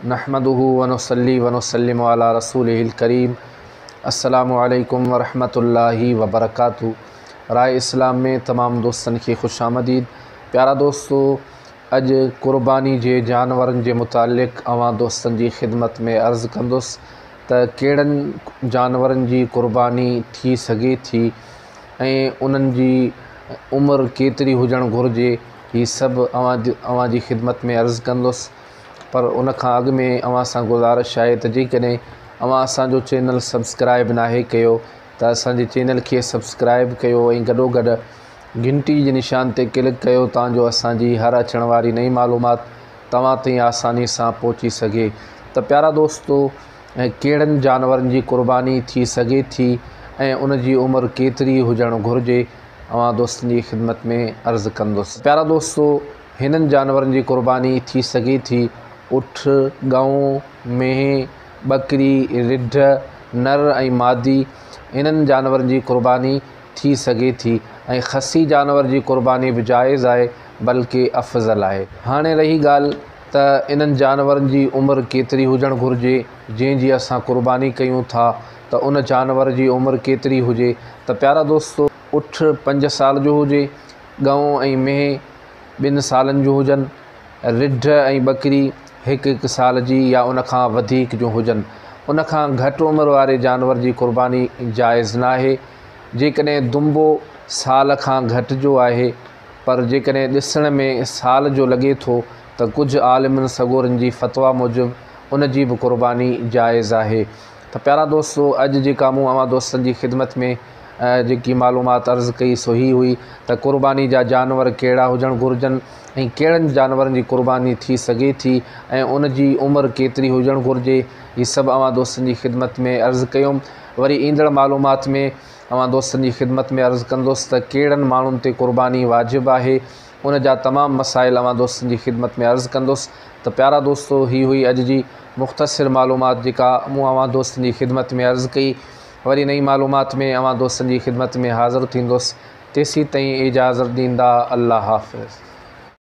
नहमदुहु व नुसल्ली व नुसल्लिमु अला रसूलिहिल करीम। अस्सलामु अलैकुम व रहमतुल्लाहि व बरकातुहू। राय इस्लाम में तमाम दोस्तन की खुशामदीद। प्यारा दोस्तों, अज कुर्बानी जे जानवरन जे मुतालिक़ अवां दोस्तन जी खिदमत में अर्ज़ कंदुसि त कहिड़नि जानवरन जी कुर्बानी थी सघे थी ऐं उन्हनि जी उमिरि केतिरी हुजणु घुरिजे, ही सभु अवां जी खिदमत में अर्ज़ कंदुसि। पर उन खां अॻु में अवां सां गुज़ारिश आहे त जेकॾहिं अवां असांजो चैनल सब्सक्राइब नाहे कयो त असांजे चैनल खे सब्सक्राइब कयो ऐं गॾोगॾु घंटी जे निशान ते क्लिक कयो तांजो असांजी हर अचण वारी नई मालूमात तव्हां ताईं आसानी सां पहुची सघे। त प्यारा दोस्तो, कहिड़नि जानवरनि जी कुर्बानी थी सघे थी ऐं उन जी उमिरि केतिरी हुजणु घुरिजे, अवां दोस्तनि जी खिदमत में अर्ज़ कंदुसि। प्यारा दोस्तो, हिननि जानवरनि जी कुर्बानी थी सघे थी उठ, गऊं, मेंह, बकरी, रिढ, नर ऐं मादी, इन्हनि जानवरनि जी कुर्बानी थी सघे थी ऐं खसी जानवर जी कुर्बानी बि जाइज़ आहे, बल्कि अफ़ज़ल आहे। हाणे रही ॻाल्हि त इन्हनि जानवरनि जी उमिरि केतिरी हुजणु घुरिजे जंहिंजी असां कुर्बानी कयूं था, त उन जानवर जी उमिरि केतिरी हुजे। त प्यारा दोस्तो, उठ 5 साल जो हुजे, गऊं ऐं मेंह 2 सालनि जो हुजनि, रिढ ऐं बकरी 1 साल जी या उन खां वधीक जो हुजनि। उन खां घटि उमिरि वारे जानवर जी कुर्बानी जाइज़ न आहे। जेकॾहिं दुंबो साल खां घटि जो आहे, पर जेकॾहिं ॾिसण में साल जो लॻे थो त कुझु आलिमनि सगोरनि जी फ़तवा मूजिबि उन जी बि कुर्बानी जाइज़ आहे। त प्यारा दोस्तो, अॼु जेका मूं अवां दोस्तनि जी खिदमत में जेकी मालूमात अर्ज़ कई सो ही हुई त कुर्बानी जा जानवर कहिड़ा हुजणु घुरिजनि ऐं कहिड़नि जानवरनि जी कुर्बानी थी सघे थी ऐं उन जी उमिरि केतिरी हुजणु घुरिजे। ही सभु अवां दोस्तनि जी खिदमत में अर्ज़ कयुमि। वरी ईंदड़ मालूमात में अवां दोस्तनि जी खिदमत में अर्ज़ कंदुसि त कहिड़नि माण्हुनि ते कुर्बानी वाजिबु आहे, उन जा तमामु मसाइल अवां दोस्तनि जी खिदमत में अर्ज़ कंदुसि। त प्यारा दोस्तो, ही हुई अॼु जी मुख़्तसिर मालूमात जेका मूं अवां दोस्तनि जी खिदमत में अर्ज़ कई। वरी नई मालूमात में अवां दोस्तनि जी खिदमत में हाज़िर थींदुसि। तेसीं ताईं इजाज़त ॾींदा। अल्लाह हाफ़िज़।